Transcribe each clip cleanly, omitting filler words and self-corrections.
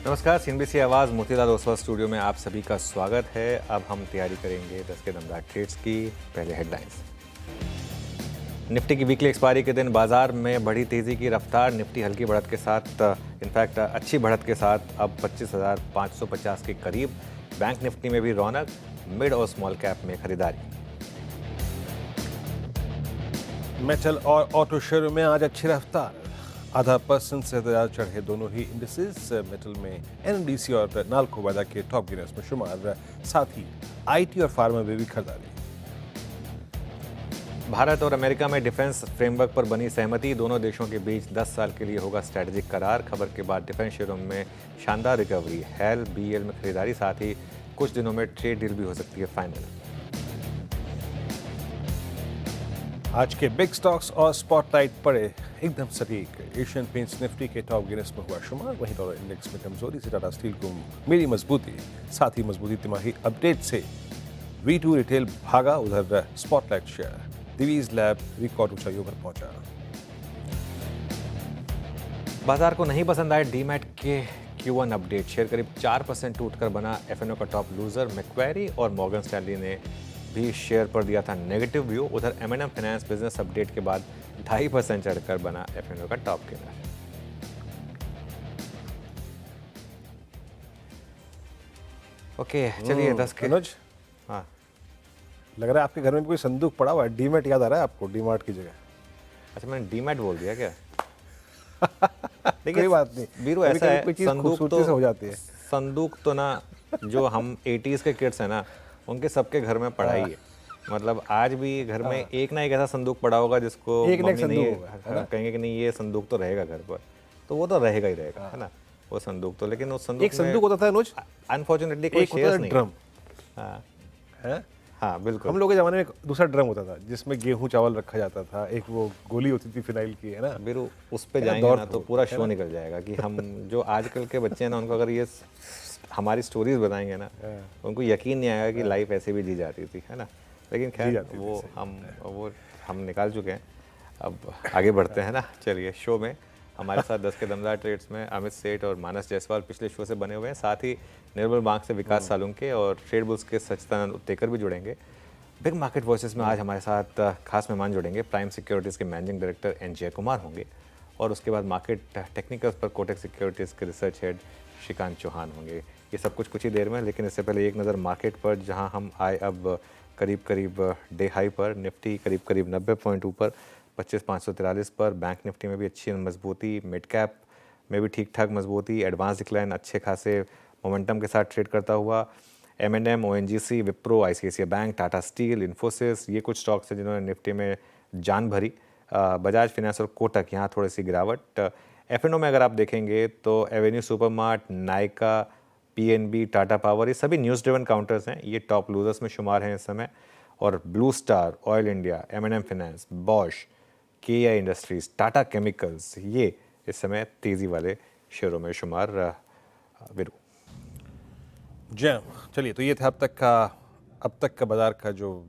नमस्कार, सीएनबीसी आवाज़ मोतीलाल ओसवाल स्टूडियो में आप सभी का स्वागत है। अब हम तैयारी करेंगे 10 के दमदार ट्रेड्स की। पहले हेडलाइंस। निफ्टी की वीकली एक्सपायरी के दिन बाजार में बढ़ी तेजी की रफ्तार। निफ्टी हल्की बढ़त के साथ इनफैक्ट अच्छी बढ़त के साथ अब 25,550 के करीब। बैंक निफ्टी में भी रौनक, मिड और स्मॉल कैप में खरीदारी। मेटल और ऑटो शेयरों में आज अच्छी रफ्तार, आधा % से ज़्यादा चढ़े दोनों ही इंडिसेस। मेटल में एनएमडीसी और नाल्को वायदा के टॉप गेनर्स में शुमार, साथ ही आईटी और फार्मा में भी खरीदारी। भारत और अमेरिका में डिफेंस फ्रेमवर्क पर बनी सहमति। दोनों देशों के बीच 10 साल के लिए होगा स्ट्रेटेजिक करार। खबर के बाद डिफेंस शेयरों में शानदार रिकवरी। हेल बीएल में खरीदारी, साथ ही कुछ दिनों में ट्रेड डील भी हो सकती है फाइनल। आज के बिग स्टॉक्स और स्पॉटलाइट पड़े एकदम सटीक। एशियन पेंट्स निफ्टी के टॉप गेनर्स में हुआ शुमार। वहीं डॉलर इंडेक्स में कमजोरी से टाटा स्टील को मिली मजबूती, साथ ही मजबूती तिमाही अपडेट से V2 रिटेल भागा। उधर spotlight share Divij lab record ऊंचाइयों पर पहुंचा। बाजार को नहीं पसंद आए डीमैट के Q1 अपडेट। शेयर करीब 4% टूटकर बना एफएनओ का टॉप लूजर। मैक्वेरी और मॉर्गन स्टैनली ने भी शेयर पर दिया था नेगेटिव व्यू। उधर M&M फाइनेंस बिजनेस अपडेट के बाद 2.5% चढ़कर बना एफएनओ का टॉप गेनर। ओके, चलिए 10 के। अनुज, हाँ, लग रहा है आपके घर में भी कोई संदूक पड़ा हुआ है। डीमैट याद आ रहा है आपको, डीमार्ट की जगह? अच्छा मैंने डीमैट बोल दिया क्या? कोई बात नहीं, बीरू ऐसा है, कोई चीज खूबसूरती से हो जाती है। संदूक तो ना, जो हम 80s के किड्स हैं ना, उनके सबके घर में पड़ा ही है। मतलब आज भी घर में एक ना एक ऐसा संदूक पड़ा होगा जिसको एक ना एक मम्मी नहीं संदूक होगा, है कहेंगे कि नहीं ये संदूक तो रहेगा घर पर, तो वो तो रहेगा ही रहेगा, है ना वो संदूक तो। लेकिन उस संदूक एक संदूक होता था अनुज, अनफॉर्चुनेटली कोई एक होता शेयर्स था नहीं। ड्रम। हाँ है, हाँ बिल्कुल। हम लोग के जमाने में एक दूसरा ड्रम होता था जिसमें गेहूं चावल रखा जाता था। एक वो गोली होती थी फिनाइल की, है ना। बीरू उस पे क्या जाएंगे दौर ना था तो वो, पूरा है शो ना? निकल जाएगा कि हम जो आजकल के बच्चे हैं ना, उनको अगर ये हमारी स्टोरीज बताएंगे ना, उनको यकीन नहीं आएगा कि लाइफ ऐसे भी जी जाती थी, है ना। लेकिन खैर वो हम निकाल चुके हैं। अब आगे बढ़ते हैं ना। चलिए, शो में हमारे साथ 10 के दमदार ट्रेड्स में अमित सेठ और मानस जायसवाल पिछले शो से बने हुए हैं। साथ ही निर्मल बैंक से विकास सालुंके और ट्रेड बुल्स के सचिदानंद उत्तेकर भी जुड़ेंगे। बिग मार्केट वॉइसेस में आज हमारे साथ खास मेहमान जुड़ेंगे। प्राइम सिक्योरिटीज़ के मैनेजिंग डायरेक्टर एन जय कुमार होंगे और उसके बाद मार्केट टेक्निकल्स पर कोटक सिक्योरिटीज़ के रिसर्च हेड श्रीकांत चौहान होंगे। ये सब कुछ ही देर में, लेकिन इससे पहले एक नज़र मार्केट पर, जहां हम आए अब करीब डे हाई पर। निफ्टी करीब 90 पॉइंट ऊपर 25,543 पर। बैंक निफ्टी में भी अच्छी मजबूती, मिड कैप में भी ठीक ठाक मजबूती। एडवांस डिक्लाइन अच्छे खासे मोमेंटम के साथ ट्रेड करता हुआ। M&M, ONGC, Wipro, ICICI bank, Tata steel, Infosys, ये कुछ स्टॉक्स हैं जिन्होंने निफ्टी में जान भरी। बजाज फाइनेंस और कोटक यहाँ थोड़ी सी गिरावट। एफएनओ में अगर आप देखेंगे तो Avenue supermart, Nykaa, PNB, Tata power, ये सभी न्यूज़ ड्रिवन काउंटर्स हैं। ये टॉप लूजर्स में शुमार हैं इस समय। और blue star, oil India, M&M finance, Bosch, KI industries, Tata chemicals, ये इस समय तेज़ी वाले शेयरों में शुमार। वीरू, जैम, चलिए, तो ये था अब तक का बाजार का जो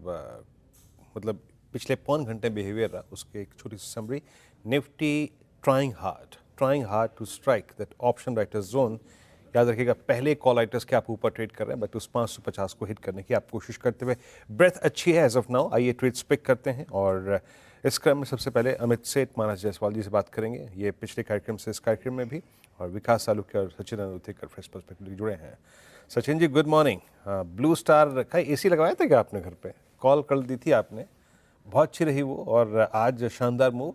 मतलब पिछले पौन घंटे बिहेवियर रहा, उसके एक छोटी सी summary. Nifty trying hard to strike that option writers zone. याद रखिएगा, पहले कॉल राइटर्स के आप ऊपर ट्रेड कर रहे हैं, बट उस 550 को हिट करने की आप कोशिश करते हुए ब्रेथ अच्छी है एज ऑफ नाउ। आइए ट्रेड्स पिक करते हैं और इस क्रम में सबसे पहले अमित सेठ, मानस जायसवाल जी से बात करेंगे। ये पिछले कार्यक्रम से इस कार्यक्रम में भी, और विकास सालुके और सचिदानंद उत्तेकर फ्रेश पर्सपेक्टिव जुड़े हैं। Sachin ji, good morning. Blue star का एसी लगवाया था क्या आपने घर पे? कॉल कर दी थी आपने, बहुत अच्छी रही वो, और आज शानदार मूव।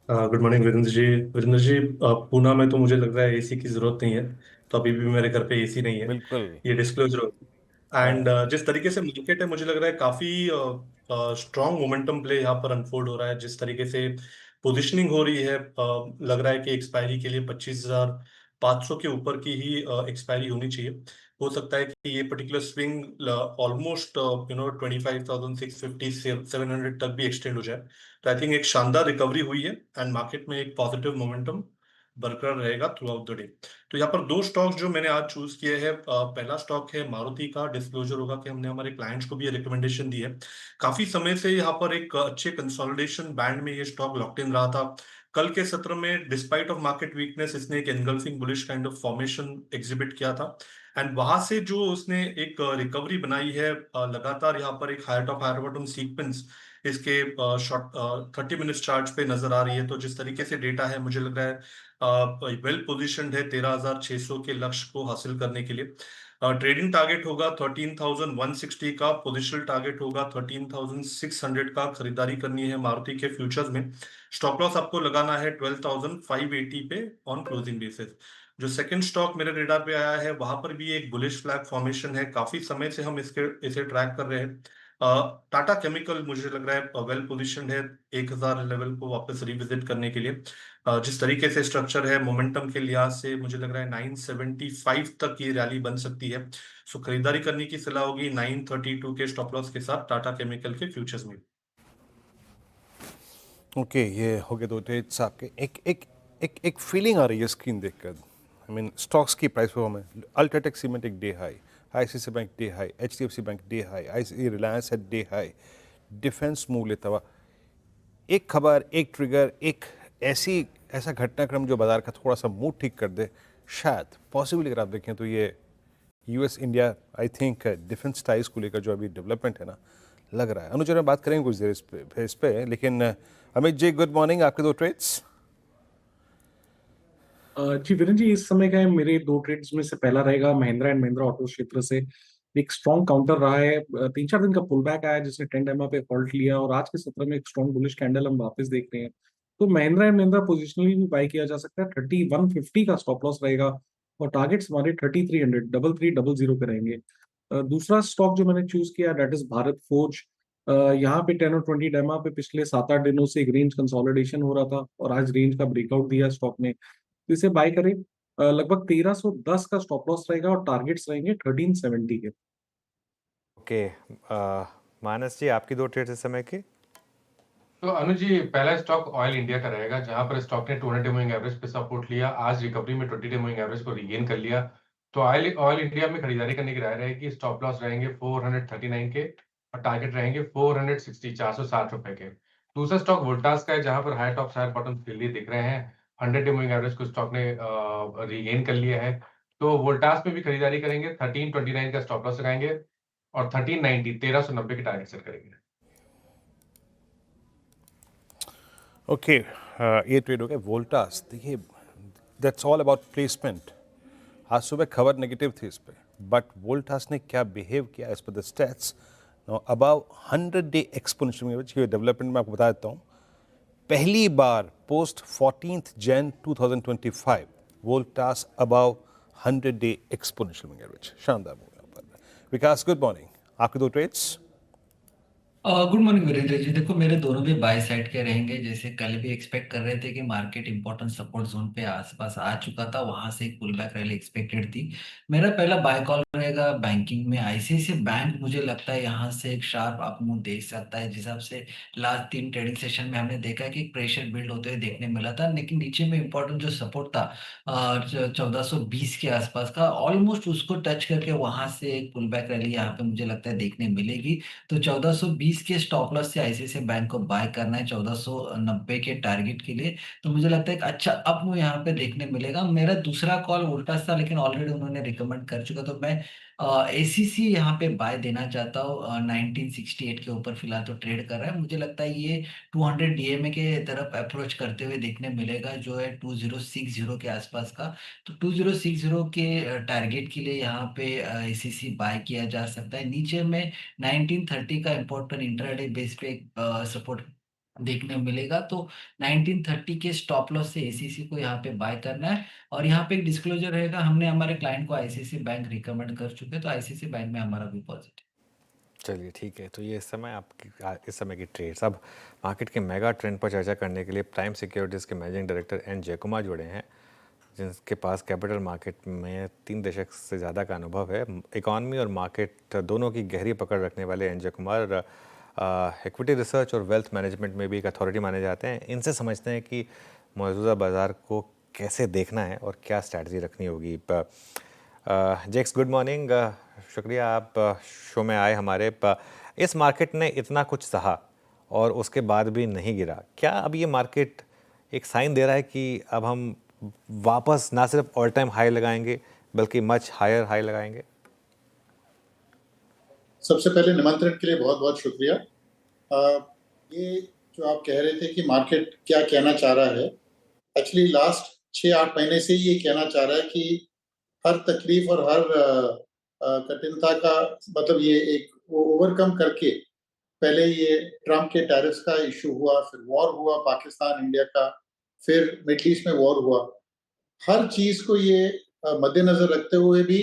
गुड मॉर्निंग वीरेंद्र जी। वीरेंद्र जी, पूना में तो मुझे लग रहा है एसी की जरूरत नहीं है, तो अभी भी मेरे घर पे एसी नहीं है। बिल्कुल। ये डिस्क्लोजर हो। एंड जिस तरीके से मार्केट है, मुझे लग रहा है काफी स्ट्रॉन्ग मोमेंटम प्ले यहाँ पर अनफोल्ड हो रहा है। जिस तरीके से पोजीशनिंग हो रही है, लग रहा है कि एक्सपायरी के लिए 25,500 के ऊपर की ही एक्सपायरी होनी चाहिए। हो सकता है कि ये पर्टिकुलर स्विंग ऑलमोस्ट 25,650 700 तक भी एक्सटेंड हो जाए। तो आई थिंक एक शानदार रिकवरी हुई है एंड मार्केट में एक पॉजिटिव मोमेंटम बरकरार रहेगा थ्रू आउट द डे। तो यहाँ पर दो स्टॉक्स जो मैंने आज चूज किए हैं, पहला स्टॉक है मारुति का। डिस्क्लोजर होगा कि हमने हमारे क्लाइंट्स को भी ये रिकमेंडेशन दी है। काफी समय से यहाँ पर एक अच्छे कंसोलिडेशन बैंड में ये स्टॉक लॉक्ड इन रहा था। कल के सत्र में डिस्पाइट ऑफ मार्केट वीकनेस इसने एक engulfing bullish kind of formation exhibit किया था एंड वहां से जो उसने एक रिकवरी बनाई है, लगातार यहाँ पर एक higher top higher bottom sequence इसके शॉर्ट 30 मिनट चार्ट पे नजर आ रही है। तो जिस तरीके से डेटा है, मुझे लग रहा है वेल पोजिशंड है 13,600 के लक्ष्य को हासिल करने के लिए। ट्रेडिंग टारगेट होगा 13,160 का, पोजिशनल टारगेट होगा 13,600 का। खरीदारी करनी है मारुति के फ्यूचर्स में। स्टॉप लॉस आपको लगाना है 12,580 पे ऑन क्लोजिंग बेसिस। जो सेकंड स्टॉक मेरे रेडार पे आया है, वहां पर भी एक बुलिश फ्लैग फॉर्मेशन है। काफी समय से हम इसे ट्रैक कर रहे हैं। टाटा केमिकल मुझे लग रहा है वेल पोजिशंड है 1,000 लेवल को वापस रिविजिट करने के लिए। जिस तरीके से स्ट्रक्चर है मोमेंटम के लिहाज से, मुझे लग रहा है 975 तक ये रैली बन सकती है। सो खरीदारी करने की सलाह होगी 932 के स्टॉप लॉस के साथ टाटा केमिकल के फ्यूचर्स में। ओके, ये हो गए दो ट्रेड्स आपके। एक एक एक एक फीलिंग आ रही है स्क्रीन देखकर। आई मीन स्टॉक्स की प्राइस वो हमें, अल्ट्राटेक सीमेंट एक day high, ICICI bank day high, HDFC bank day high, I Reliance है डे हाई, डिफेंस मूव लेता हुआ। एक खबर, एक ट्रिगर, एक ऐसा घटनाक्रम जो बाजार का थोड़ा सा मूड ठीक कर दे, शायद पॉसिबल अगर आप देखें तो ये US India I think defence ties को लेकर जो अभी डेवलपमेंट है ना, लग रहा है। अनुज में बात करेंगे कुछ देर इस पे, लेकिन अमित जी गुड मॉर्निंग, आपके दो ट्रेड्स। जी वीरेंद्र जी, इस समय का है मेरे दो ट्रेड्स में से पहला रहेगा महिंद्रा एंड महिंद्रा ऑटो क्षेत्र से। एक स्ट्रॉन्ग काउंटर रहा है, 3-4 दिन का पुल बैक आया जिसने 10 एमए पे फॉल्ट लिया, और आज के सत्र में एक स्ट्रॉन्ग बुलिश कैंडल हम वापस देख रहे हैं। तो महिंद्रा एंड महिंद्रा पोजिशनली भी बाय किया जा सकता है। 3150 का स्टॉप लॉस रहेगा और टारगेट्स हमारे 3300 3300 पे रहेंगे। दूसरा स्टॉक जो मैंने चूज किया दैट इज भारत फोर्ज। यहाँ पे 10 और 20 डेमा पे पिछले 7-8 दिनों से एक रेंज कंसोलिडेशन हो रहा था और आज रेंज का ब्रेकआउट दिया स्टॉक ने, तो इसे बाय करें। लगभग 1310 का स्टॉप लॉस रहेगा और टारगेट्स रहेंगे 1370 के। ओके, मानस जी आपकी दो ट्रेड्स इस समय की। तो अनुज जी, पहला स्टॉक ऑयल इंडिया का रहेगा, जहां पर स्टॉक ने 200 डे मूविंग एवरेज पे सपोर्ट लिया, आज रिकवरी में 20 डे मूविंग एवरेज को रीगेन कर लिया। तो ऑयल ऑयल इंडिया में खरीदारी करने की राय रहेगी। स्टॉप लॉस रहेंगे 439 के और टारगेट रहेंगे 460 460 रुपए के। दूसरा स्टॉक वोल्टास का है, जहां पर high top higher bottom clearly दिख रहे हैं। 100 डे मूविंग एवरेज को स्टॉक ने रीगेन कर लिया है। तो वोल्टास में भी खरीदारी करेंगे, 1329 का स्टॉप लॉस लगाएंगे और 1390 1390 के टारगेट सेट करेंगे। ओके, ये ट्रेड हो गया वोल्टास। देखिए, दैट्स ऑल अबाउट प्लेसमेंट। आज सुबह खबर नेगेटिव थी इस पे, बट वोल्टास ने क्या बिहेव किया as per the stats. Now above 100 day exponential moving average development में आपको बता देता हूँ। पहली बार post 14 Jan 2025 Voltas above 100 day exponential moving average. शानदार मूव यहाँ पर। विकास गुड मॉर्निंग, आपके दो trades. Good morning Virendra ji. देखो, मेरे दोनों भी बाय साइड के रहेंगे। जैसे कल भी एक्सपेक्ट कर रहे थे कि मार्केट इंपॉर्टेंट सपोर्ट जोन पे आसपास आ चुका था, वहां से एक पुल बैक रैली एक्सपेक्टेड थी। मेरा पहला बाय कॉल रहेगा बैंकिंग में। आईसीआईसीआई बैंक मुझे लगता है यहाँ से एक शार्प अप मूव दे सकता है। जिस हिसाब से लास्ट 3 ट्रेडिंग सेशन में हमने देखा कि प्रेशर बिल्ड होते हुए देखने मिला था, लेकिन नीचे में इंपॉर्टेंट जो सपोर्ट था 1420 के आसपास का, ऑलमोस्ट उसको टच करके वहां से एक पुल बैक रैली यहाँ पे मुझे लगता है देखने मिलेगी। तो 1420 के स्टॉप लॉस से आईसीआईसीआई बैंक को बाय करना है 1490 के टारगेट के लिए। तो मुझे लगता है एक अच्छा अप मूव यहाँ पे देखने मिलेगा। मेरा दूसरा कॉल उल्टा था, लेकिन ऑलरेडी उन्होंने रिकमेंड कर चुका, तो मैं एसीसी यहाँ पे बाय देना चाहता हूँ। 1968 के ऊपर फिलहाल तो ट्रेड कर रहा है। मुझे लगता है ये 200 डीएमए के तरफ अप्रोच करते हुए देखने मिलेगा, जो है 2060 के आसपास का। तो 2060 के टारगेट के लिए यहाँ पे एसीसी बाय किया जा सकता है। नीचे में 1930 का इम्पोर्टेंट इंट्राडे बेस पे सपोर्ट देखने मिलेगा। तो 1930 के स्टॉप लॉस से एसीसी को यहाँ पे बाय करना है। और यहाँ पे एक डिस्क्लोजर रहेगा, हमने हमारे क्लाइंट को आईसीआईसीआई बैंक रिकमेंड कर चुके हैं, तो आईसीआईसीआई बैंक में हमारा भी पॉजिटिव। चलिए ठीक है, तो ये इस समय आपकी इस समय की ट्रेड्स। अब मार्केट के मेगा ट्रेंड पर चर्चा करने के लिए प्राइम सिक्योरिटीज़ के मैनेजिंग डायरेक्टर एन जयकुमार जुड़े हैं, जिनके पास कैपिटल मार्केट में 3 दशक से ज़्यादा का अनुभव है। इकॉनमी और मार्केट दोनों की गहरी पकड़ रखने वाले एन जयकुमार इक्विटी रिसर्च और वेल्थ मैनेजमेंट में भी एक अथॉरिटी माने जाते हैं। इनसे समझते हैं कि मौजूदा बाज़ार को कैसे देखना है और क्या स्ट्रैटेजी रखनी होगी। जेक्स गुड मॉर्निंग, शुक्रिया आप शो में आए हमारे। इस मार्केट ने इतना कुछ सहा और उसके बाद भी नहीं गिरा। क्या अब ये मार्केट एक साइन दे रहा है कि अब हम वापस ना सिर्फ ऑल टाइम हाई लगाएंगे बल्कि मच हायर हाई लगाएंगे? सबसे पहले निमंत्रण के लिए बहुत बहुत शुक्रिया। ये जो आप कह रहे थे कि मार्केट क्या कहना चाह रहा है, एक्चुअली लास्ट 6-8 महीने से ये कहना चाह रहा है कि हर तकलीफ और हर कठिनता का मतलब ये एक ओवरकम करके पहले ये ट्रम्प के टैरिफ्स का इशू हुआ, फिर वॉर हुआ पाकिस्तान इंडिया का, फिर मिडल ईस्ट में वॉर हुआ। हर चीज को ये मद्देनजर रखते हुए भी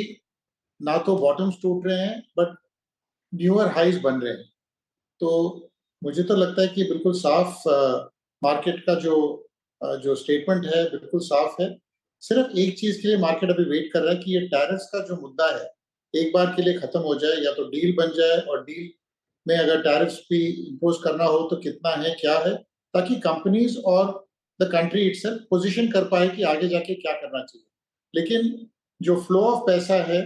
ना तो बॉटम्स टूट रहे हैं बट न्यूअर हाइज बन रहे हैं। तो मुझे तो लगता है कि बिल्कुल साफ मार्केट का जो स्टेटमेंट है बिल्कुल साफ है। सिर्फ एक चीज के लिए मार्केट अभी वेट कर रहा है कि ये टैरिफ्स का जो मुद्दा है एक बार के लिए खत्म हो जाए, या तो डील बन जाए और डील में अगर टैरिफ्स भी इम्पोज करना हो तो कितना है क्या है, ताकि कंपनीज और द कंट्री इटसेल्फ पोजीशन कर पाए कि आगे जाके क्या करना चाहिए। लेकिन जो फ्लो ऑफ पैसा है,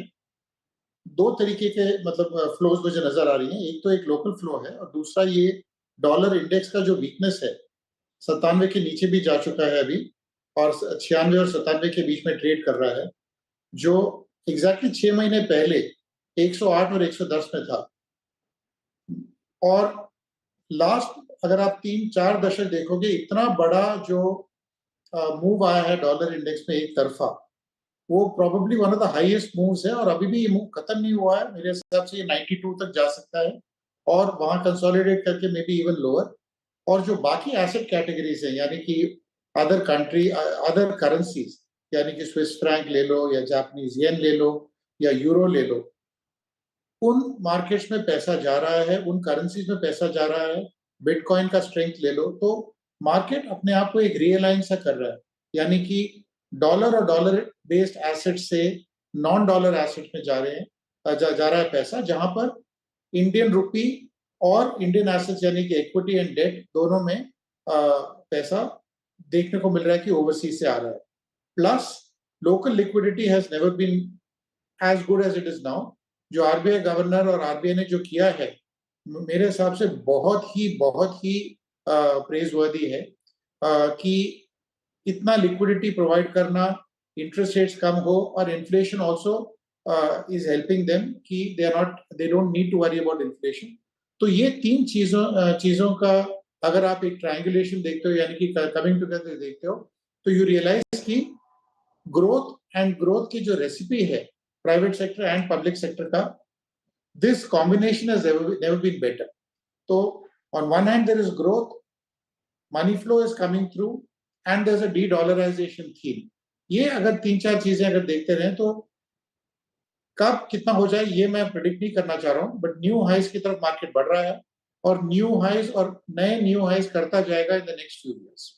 दो तरीके के मतलब फ्लोज मुझे नजर आ रही हैं। एक तो एक लोकल फ्लो है और दूसरा ये डॉलर इंडेक्स का जो वीकनेस है 97 के नीचे भी जा चुका है अभी और 96 और 97 के बीच में ट्रेड कर रहा है, जो एग्जैक्टली 6 महीने पहले 108 और 110 में था। और लास्ट अगर आप 3-4 दशक देखोगे, इतना बड़ा जो मूव आया है डॉलर इंडेक्स में एक तरफा, वो probably one of the highest moves है और अभी भी ये मूव खत्म नहीं हुआ है। मेरे हिसाब से ये 92 तक जा सकता है और वहां कंसोलिडेट करके मे बी इवन लोअर। और जो बाकी एसेट कैटेगरीज हैं, यानी कि अदर कंट्री अदर करेंसीज, यानी कि स्विस फ्रैंक ले लो या जापानीज येन ले लो या यूरो ले लो, उन मार्केट्स में पैसा जा रहा है, उन करेंसीज में पैसा जा रहा है। बिटकॉइन का स्ट्रेंथ ले लो, तो मार्केट अपने आप को एक रियलाइन सा कर रहा है, यानी कि डॉलर और डॉलर बेस्ड एसेट से नॉन डॉलर एसेट में जा रहा है पैसा, जहां पर इंडियन रुपी और इंडियन एसेट्स यानी कि इक्विटी एंड डेट दोनों में पैसा देखने को मिल रहा है कि ओवरसीज से आ रहा है। Plus local liquidity has never been as good as it is now. जो आरबीआई गवर्नर और आरबीआई ने जो किया है, मेरे हिसाब से बहुत ही प्रेजवर्दी है कि इतना लिक्विडिटी प्रोवाइड करना, इंटरेस्ट रेट्स कम हो और inflation also is helping them कि they don't need to worry about inflation. तो ये तीन चीजों का अगर आप एक ट्रायंगुलेशन देखते हो, यानी कि कमिंग टुगेदर देखते हो, तो यू रियलाइज कि ग्रोथ की जो रेसिपी है private sector and public sector का, this combination has never been better. तो on one hand there is growth, money flow is coming through and there is a de-dollarisation theme. ये अगर 3-4 चीजें अगर देखते रहें तो कब कितना हो जाए ये मैं प्रेडिक्ट नहीं करना चाह रहा हूं, बट न्यू हाइज की तरफ मार्केट बढ़ रहा है और न्यू हाइज और नए न्यू हाइज करता जाएगा in the next few years.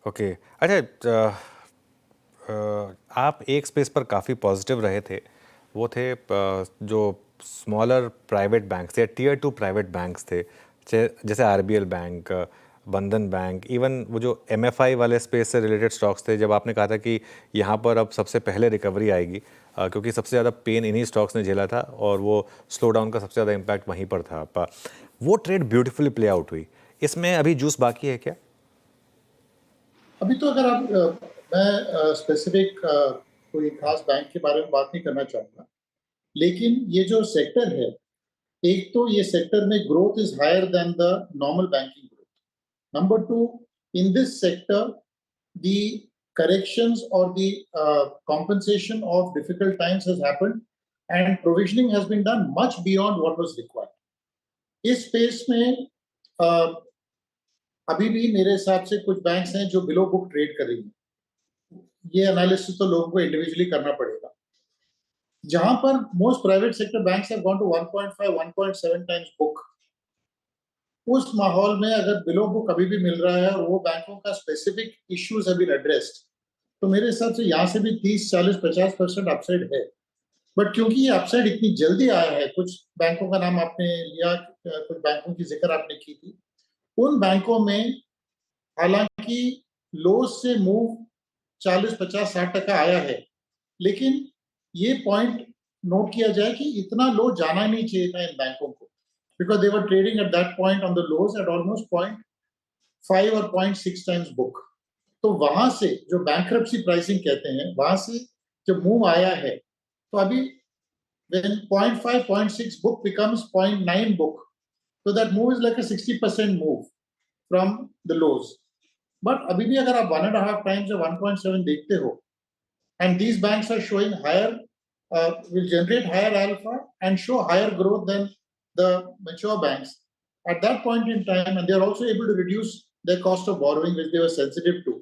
Okay, अच्छा, आप एक स्पेस पर काफ़ी पॉजिटिव रहे थे, वो थे जो स्मॉलर प्राइवेट बैंक्स या टियर 2 प्राइवेट बैंक्स थे, जैसे आरबीएल बैंक, बंधन बैंक, इवन वो जो एमएफआई वाले स्पेस से रिलेटेड स्टॉक्स थे, जब आपने कहा था कि यहाँ पर अब सबसे पहले रिकवरी आएगी क्योंकि सबसे ज़्यादा पेन इन्हीं स्टॉक्स ने झेला था और वो स्लो डाउन का सबसे ज़्यादा इम्पैक्ट वहीं पर था। वो ट्रेड ब्यूटीफुली प्ले आउट हुई। इसमें अभी जूस बाकी है क्या? अभी तो अगर आप मैं स्पेसिफिक कोई खास बैंक के बारे में बात नहीं करना चाहूँगा, लेकिन ये जो सेक्टर है, एक तो ये सेक्टर में growth is higher than the normal banking growth. Number 2, in this sector, the corrections or the compensation of difficult times has happened and provisioning has been done much beyond what was required. इस space में अभी भी मेरे हिसाब से कुछ banks हैं जो बिलो बुक ट्रेड कर रही हैं। ये एनालिसिस तो लोगों को इंडिविजुअली करना पड़ेगा। जहां पर most private sector banks have gone to 1.5-1.7 times book, उस माहौल में अगर बिलो बुक अभी भी मिल रहा है और वो बैंकों का specific issues have been addressed, तो मेरे हिसाब से यहाँ से भी 30-40-50% अपसाइड है। बट क्योंकि ये अपसाइड इतनी जल्दी आया है, कुछ बैंकों का नाम आपने लिया, कुछ बैंकों की जिक्र आपने की थी, उन बैंकों में हालांकि लोज से मूव 40-50-60% आया है, लेकिन ये पॉइंट नोट किया जाए कि इतना लो जाना नहीं चाहिए था इन बैंकों को, because they were trading at that point on the lows at almost 5 और 0.6 टाइम्स बुक। तो वहां से जो बैंक्रप्सी प्राइसिंग कहते हैं, वहां से जब मूव आया है, तो अभी when 0.5, 0.6 book becomes 0.9 book, so that move is like a 60% move from the lows. But अभी भी अगर आप 1.5 times या 1.7 देखते हो, and these banks are showing higher, will generate higher alpha and show higher growth than the mature banks at that point in time, and they are also able to reduce their cost of borrowing, which they were sensitive to.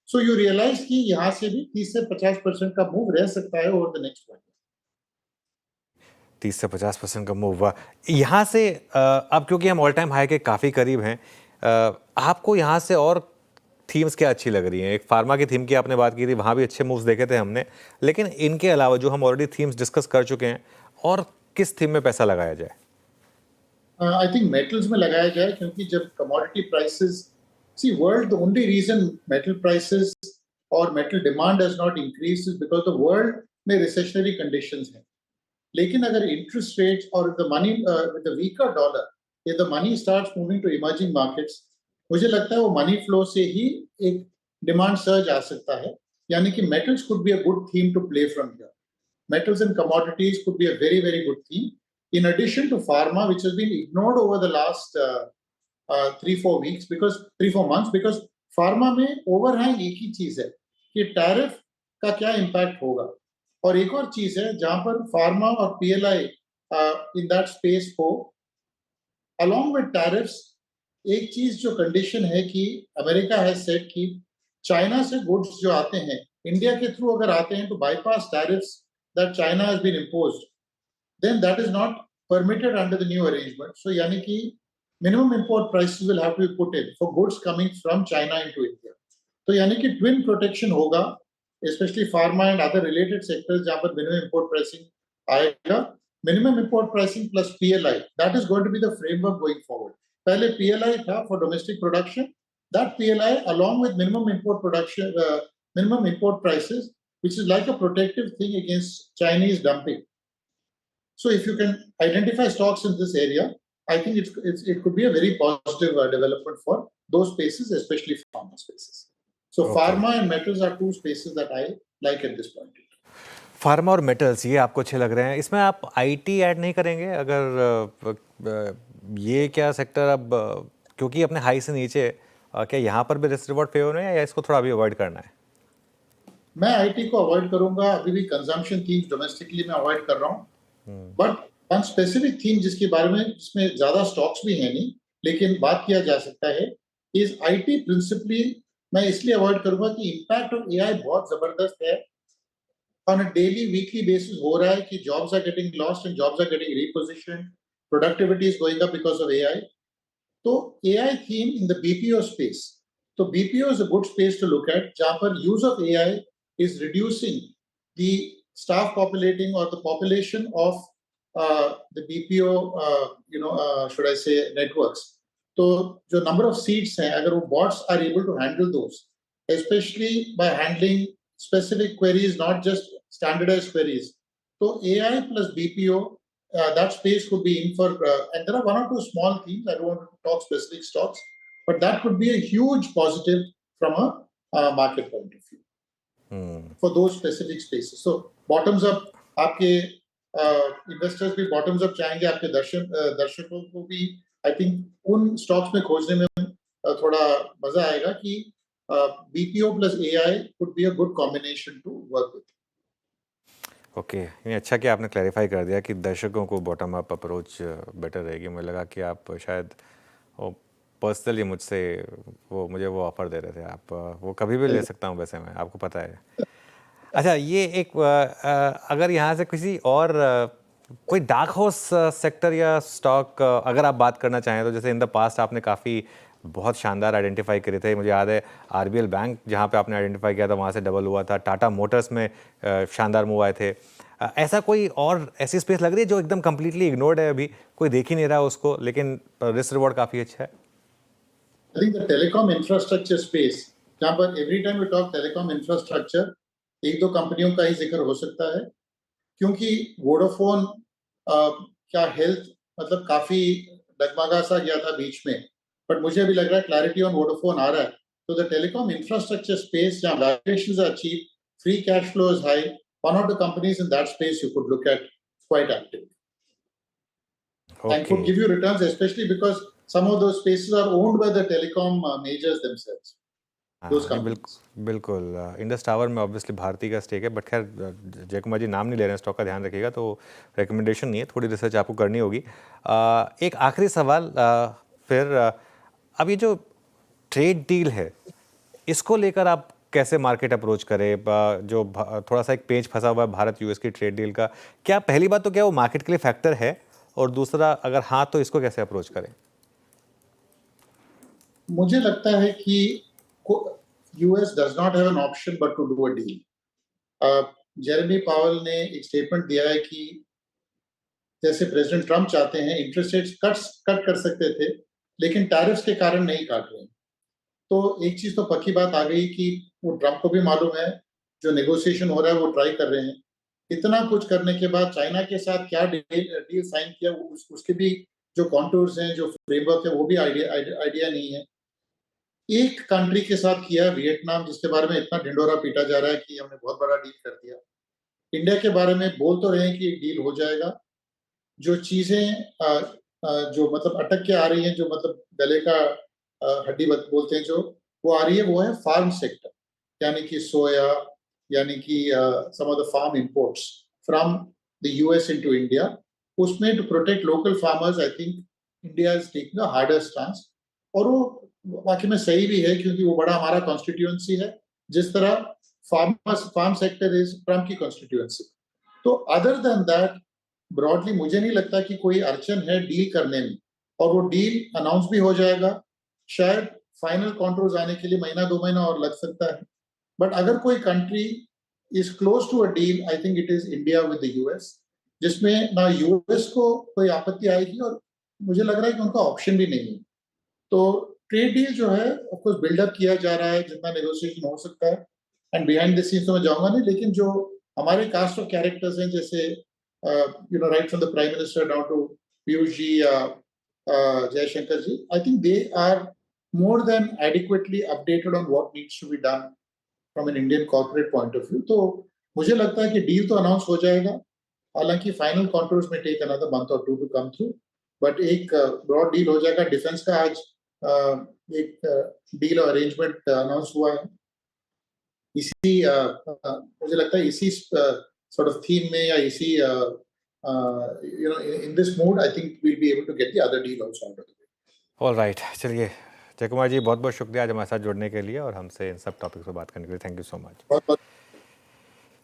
So you realize कि यहाँ से भी 30 से 50% का move रह सकता है over the next 1 year. 30 से 50% का मूव हुआ यहाँ से। अब क्योंकि हम ऑल टाइम हाई के काफ़ी करीब हैं, आपको यहाँ से और थीम्स क्या अच्छी लग रही हैं? एक फार्मा की थीम की आपने बात की थी, वहाँ भी अच्छे मूव्स देखे थे हमने, लेकिन इनके अलावा जो हम ऑलरेडी थीम्स डिस्कस कर चुके हैं, और किस थीम में पैसा लगाया जाए? आई थिंक मेटल्स में लगाया जाए, क्योंकि जब commodity prices, see world, the only reason metal prices और metal demand has not increased is because the world में रिसेशनरी कंडीशंस हैं। लेकिन अगर इंटरेस्ट रेट्स और the money with the weaker dollar, if the money starts moving to emerging markets, मुझे लगता है वो मनी फ्लो से ही एक डिमांड सर्ज आ सकता है। यानी कि metals could be a good theme to play from here. Metals and commodities could be a very, very good theme. In addition to pharma, which has been ignored over the last 3-4 months, because pharma में overhang एक ही चीज है कि tariff का क्या impact होगा, और एक और चीज है जहां पर फार्मा और PLI in that space हो, along with tariffs, एक चीज जो कंडीशन है कि अमेरिका है सेट कि चाइना से गुड्स जो आते हैं इंडिया के थ्रू अगर आते हैं तो bypass tariffs that China has been imposed, then that is not permitted under the new arrangement. So yani ki minimum import prices will have to be put in for goods coming from China into India. So yani ki twin protection hoga, especially pharma and other related sectors jahan par minimum import pricing aayega. Minimum import pricing plus PLI, that is going to be the framework going forward. Pehle PLI tha for domestic production, that PLI along with minimum import production, minimum import prices, which is like a protective thing against Chinese dumping. So if you can identify stocks in this area, I think it could be a very positive development for those spaces, especially pharma spaces. So Okay. pharma and metals are two spaces that I like at this point. Pharma और metals ये आपको अच्छे लग रहे हैं। इसमें आप IT add नहीं करेंगे? अगर ये क्या सेक्टर अब क्योंकि अपने हाई से नीचे, क्या यहाँ पर भी रिस्क रिवॉर्ड फेवर है या इसको थोड़ा भी अवॉइड करना है? मैं आईटी को अवॉइड करूंगा, अभी भी कंजम्पशन थीम्स डोमेस्टिकली मैं अवॉइड कर रहा हूँ। बट वन स्पेसिफिक थीम जिसके बारे में, जिसमें ज्यादा स्टॉक्स भी हैं नहीं लेकिन बात किया जा सकता है, इज आईटी। प्रिंसिपली मैं इसलिए अवॉइड करूंगा कि इम्पैक्ट ऑफ एआई बहुत जबरदस्त है। On a daily weekly basis हो रहा है कि jobs are getting lost and jobs are getting repositioned, productivity is going up because of AI. तो AI theme in the BPO space, तो BPO is a good space to look at, जहां पर use of AI is reducing the staff populating or the population of the BPO, should I say, networks. So, the number of seats हैं, अगर वो bots are able to handle those, especially by handling specific queries, not just standardized queries. So, AI plus BPO, that space could be in for, and there are one or two small themes. I don't want to talk specific stocks, but that could be a huge positive from a market point of view. For those specific spaces. So bottoms up, आपके investors भी bottoms up चाहेंगे, आपके दर्शकों को भी I think उन stocks में खोजने में थोड़ा मजा आएगा कि BPO plus AI could be a good combination to work with. Okay, ये अच्छा कि आपने क्लैरिफाई कर दिया कि दर्शकों को बॉटम अप अप्रोच बेटर रहेगी। मुझे लगा कि आप शायद पर्सनली मुझसे मुझे वो ऑफर दे रहे थे। आप वो कभी भी ले सकता हूँ, वैसे मैं, आपको पता है। अच्छा, ये एक अगर यहाँ से किसी और कोई डार्क हॉर्स सेक्टर या स्टॉक अगर आप बात करना चाहें तो, जैसे इन द पास्ट आपने काफ़ी बहुत शानदार आइडेंटिफाई करे थे। मुझे याद है आरबीएल बैंक जहाँ पे आपने आइडेंटिफाई किया था वहाँ से डबल हुआ था। टाटा मोटर्स में शानदार मूव आए थे। ऐसा कोई और ऐसी स्पेस लग रही है जो एकदम कम्प्लीटली इग्नोर्ड है, अभी कोई देख ही नहीं रहा उसको, लेकिन रिस्क रिवॉर्ड काफ़ी अच्छा है? I think the telecom infrastructure space, जहाँ पर every time we talk telecom infrastructure, एक दो कंपनियों का ही जिक्र हो सकता है, क्योंकि वोडाफोन क्या हेल्थ मतलब काफी डगमगा सा गया था बीच में, बट मुझे अभी लग रहा है क्लैरिटी ऑन वोडाफोन आ रहा है, तो द टेलीकॉम इंफ्रास्ट्रक्चर स्पेस जहाँ valuations are cheap, free cash flow is high, one of the companies in that space you could look at quite active and could okay give you returns, especially because some of those spaces are owned by the telecom majors themselves. Those हाँ, companies. बिल्कुल Indus tower में obviously Bharti का stake है, but खैर जय कुमार जी नाम नहीं ले रहे हैं स्टॉक का, ध्यान रखिएगा, तो रिकमेंडेशन नहीं है, थोड़ी रिसर्च आपको करनी होगी। एक आखिरी सवाल, फिर अब ये जो ट्रेड डील है इसको लेकर आप कैसे मार्केट अप्रोच करें? जो थोड़ा सा एक पेच फंसा हुआ है भारत यूएस की ट्रेड डील का, क्या पहली बात तो क्या वो मार्केट के लिए फैक्टर है, और दूसरा अगर हाँ तो इसको कैसे अप्रोच करें? मुझे लगता है कि US does not have an option but to do a deal. Jeremy Powell ने एक स्टेटमेंट दिया है कि जैसे प्रेसिडेंट ट्रम्प चाहते हैं इंटरेस्ट रेट्स कट कर सकते थे, लेकिन टैरिफ्स के कारण नहीं काट रहे हैं। तो एक चीज तो पक्की बात आ गई कि वो ट्रम्प को भी मालूम है जो नेगोशिएशन हो रहा है वो ट्राई कर रहे हैं। इतना कुछ करने के बाद चाइना के साथ क्या डील साइन किया उसके भी जो कॉन्टूर्स हैं, जो फ्रेमवर्क है, वो भी आइडिया नहीं है। एक कंट्री के साथ किया वियतनाम, जिसके बारे में इतना ढिंडोरा पीटा जा रहा है कि हमने बहुत बड़ा डील कर दिया। इंडिया के बारे में बोल तो रहे हैं कि डील हो जाएगा। जो चीजें जो मतलब अटक के आ रही हैं, जो मतलब गले का हड्डी बोलते हैं, जो वो आ रही है, वो है फार्म सेक्टर, यानी कि सोया, यानी कि some of the farm imports from the US into India. उसमें to protect local farmers I think India is taking a harder stance, और वो वाकई में सही भी है क्योंकि वो बड़ा हमारा कॉन्स्टिट्यूएंसी है, जिस तरह फार्म सेक्टर इज ट्रम्प की कॉन्स्टिट्यूएंसी। तो अदर देन दैट ब्रॉडली मुझे नहीं लगता कि कोई अड़चन है डील करने में, और वो डील अनाउंस भी हो जाएगा। शायद फाइनल कॉन्ट्रोल्स आने के लिए महीना 2 महीना और लग सकता है, बट अगर कोई country is close to a deal, I think it is India with the US, जिसमें ना यूएस को कोई आपत्ति आएगी और मुझे लग रहा है कि उनका ऑप्शन भी नहीं है। तो ट्रेड डील जो है ऑफ कोर्स बिल्डअप किया जा रहा है, जितना नेगोशिएशन हो सकता है, एंड बिहाइंड द सीन्स तो मैं जाऊंगा नहीं, लेकिन जो हमारे कास्ट ऑफ कैरेक्टर्स हैं, जैसे right from the prime minister down to Piyush ji, Jaishankar ji, I think they are more than adequately updated on what needs to be done from an Indian corporate point of view. तो मुझे लगता है कि deal तो announce हो जाएगा, हालांकि final कॉन्ट्रोल्स में टेक अनदर मंथ और 2 टू कम थ्रू, बट एक ब्रॉड डील हो जाएगा। डिफेंस का आज एक डील अरेंजमेंट अनाउंस हुआ है। इसी मुझे लगता है इसी sort of theme में, या इसी in this mood, I think we'll be able to get the other deal also out of the way. All right, चलिए जय कुमार जी बहुत बहुत शुक्रिया आज हमारे साथ जुड़ने के लिए और हमसे इन सब टॉपिक्स पर बात करने के लिए। Thank you so much. बहुत बहुत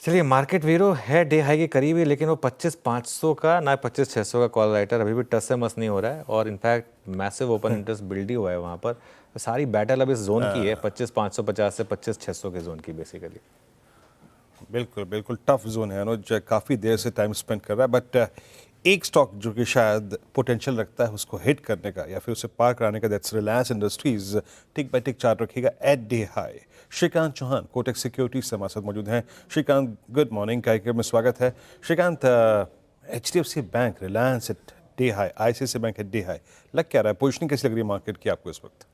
चलिए, मार्केट वीरो है डे हाई के करीब ही, लेकिन वो 25,500 का ना 25,600 का कॉल राइटर अभी भी टस से मस नहीं हो रहा है, और in fact massive open interest build ही हुआ है वहाँ पर। तो सारी बैटल अब इस जोन की है 25,550 से 25,600 के जोन की बेसिकली। बिल्कुल बिल्कुल टफ जोन है अनुज, काफ़ी देर से टाइम स्पेंड कर रहा है, बट एक स्टॉक जो कि शायद पोटेंशियल रखता है उसको हिट करने का या फिर उसे पार कराने का, that's Reliance industries. Tick by tick chart रखिएगा at day high. Shrikant Chauhan Kotak securities से हमारे साथ मौजूद हैं। श्रीकांत, गुड मॉर्निंग, कार्यक्रम में स्वागत है। Srikanth, HDFC bank, Reliance at day high, ICICI bank at day high, लग क्या रहा है? पोजिशनिंग कैसी लग रही है मार्केट की आपको इस वक्त?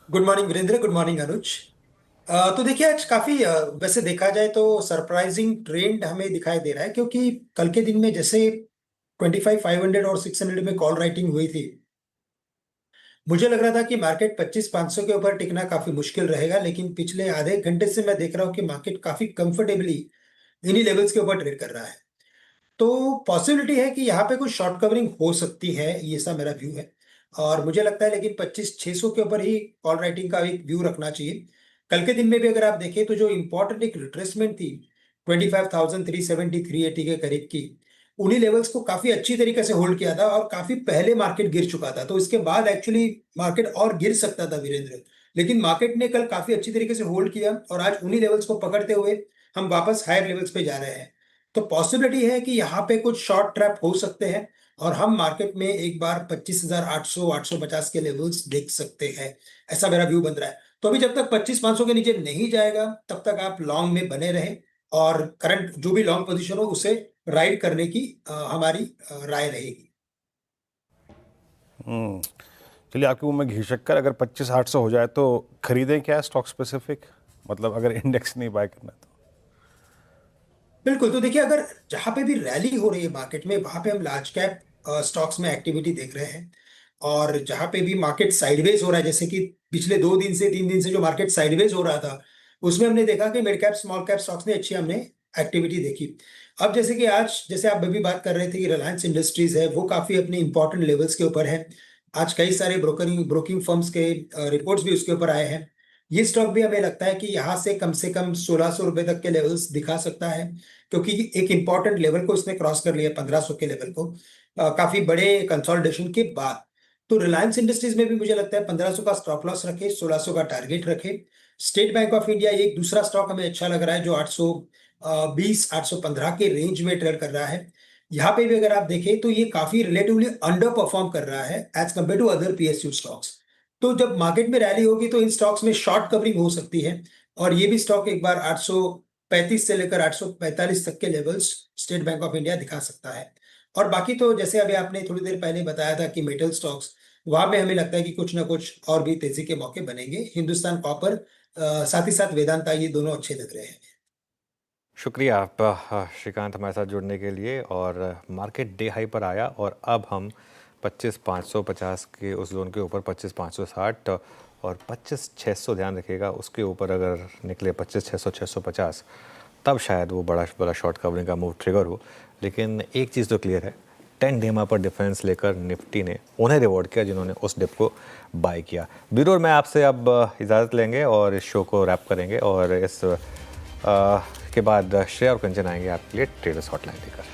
Good morning Virendra, good morning Anuj. तो देखिए आज काफी वैसे देखा जाए तो सरप्राइजिंग ट्रेंड हमें दिखाई दे रहा है, क्योंकि कल के दिन में जैसे 25,500 और 600 में कॉल राइटिंग हुई थी, मुझे लग रहा था कि मार्केट 25,500 के ऊपर टिकना काफी मुश्किल रहेगा, लेकिन पिछले आधे घंटे से मैं देख रहा हूँ कि मार्केट काफी कंफर्टेबली इन्हीं लेवल्स के ऊपर ट्रेड कर रहा है। तो पॉसिबिलिटी है कि यहाँ पे कुछ शॉर्ट कवरिंग हो सकती है, ये ऐसा मेरा व्यू है। और मुझे लगता है लेकिन 25,600 के ऊपर ही कॉल राइटिंग का एक व्यू रखना चाहिए। कल के दिन में भी अगर आप देखें तो जो इंपॉर्टेंट एक रिट्रेसमेंट थी 25,370 380 के करीब की, उन्हीं लेवल्स को काफी अच्छी तरीके से होल्ड किया था और काफी पहले मार्केट गिर चुका था। तो इसके बाद एक्चुअली मार्केट और गिर सकता था वीरेंद्र, लेकिन मार्केट ने कल काफी अच्छी तरीके से होल्ड किया और आज उन्हीं लेवल्स को पकड़ते हुए हम वापस हायर लेवल्स पे जा रहे हैं। तो पॉसिबिलिटी है कि यहाँ पे कुछ शॉर्ट ट्रैप हो सकते हैं और हम मार्केट में एक बार 25,800 850 के लेवल्स देख सकते हैं, ऐसा मेरा व्यू बन रहा है। तो अभी जब तक 25,500 के नीचे नहीं जाएगा तब तक आप लॉन्ग में बने रहें और करंट जो भी लॉन्ग पोजीशन हो उसे राइड करने की हमारी राय रहेगी। चलिए, आपके मुंह में घी शक्कर, अगर 25,800 हो जाए तो खरीदें क्या स्टॉक स्पेसिफिक, मतलब अगर इंडेक्स नहीं बाय करना तो? बिल्कुल। तो देखिए, अगर जहां पे भी रैली हो रही है मार्केट में, वहां पे हम लार्ज कैप स्टॉक्स में एक्टिविटी देख रहे हैं। और जहां पे भी मार्केट साइडवेज हो रहा है, जैसे कि पिछले 2 दिन से 3 दिन से जो मार्केट साइडवेज हो रहा था, उसमें हमने देखा कि mid cap small cap stocks ने अच्छी हमने एक्टिविटी देखी। अब जैसे कि आज, जैसे आप अभी बात कर रहे थे कि रिलायंस इंडस्ट्रीज है, वो काफी अपने इंपॉर्टेंट लेवल्स के ऊपर है। आज कई सारे ब्रोकिंग फर्म्स के रिपोर्ट्स भी उसके ऊपर आए हैं। ये स्टॉक भी हमें लगता है कि यहाँ से कम 1600 रुपए तक के लेवल्स दिखा सकता है, क्योंकि एक इंपॉर्टेंट लेवल को इसने क्रॉस कर लिया, 1500 के लेवल को, काफी बड़े कंसोलिडेशन के बाद। तो रिलायंस इंडस्ट्रीज में भी मुझे लगता है 1500 का स्टॉप लॉस रखे, 1600 का टारगेट रखे। स्टेट बैंक ऑफ इंडिया एक दूसरा स्टॉक हमें अच्छा लग रहा है, जो 820 815 के रेंज में ट्रेड कर रहा है। यहाँ पे भी अगर आप देखें तो ये काफी रिलेटिवली अंडर परफॉर्म कर रहा है as compared to other PSU stocks. तो जब मार्केट में रैली होगी तो इन स्टॉक्स में शॉर्ट कवरिंग हो सकती है, और ये भी स्टॉक एक बार 835 से लेकर 845 तक के levels state bank of India दिखा सकता है। और बाकी तो जैसे अभी आपने थोड़ी देर पहले बताया था कि मेटल स्टॉक्स, वहां में हमें लगता है कि कुछ ना कुछ और भी तेजी के मौके बनेंगे। हिंदुस्तान कॉपर, साथ ही साथ वेदांता, ये दोनों अच्छे लग रहे हैं। शुक्रिया आप श्रीकांत हमारे साथ जुड़ने के लिए। और मार्केट डे हाई पर आया और अब हम 25,550 के उस जोन के ऊपर 25,560 और 25,600, ध्यान रखिएगा उसके ऊपर अगर निकले 25,600 650, तब शायद वो बड़ा शॉर्ट कवरिंग का मूव ट्रिगर हो। लेकिन एक चीज़ तो क्लियर है, 10 डे पर डिफरेंस लेकर निफ्टी ने उन्हें रिवॉर्ड किया जिन्होंने उस डिप को बाय किया। ब्यूरो में आपसे अब इजाज़त लेंगे और इस शो को रैप करेंगे, और इस के बाद श्रेया और कंचन आएंगे आपके लिए ट्रेडर्स हॉटलाइन लेकर।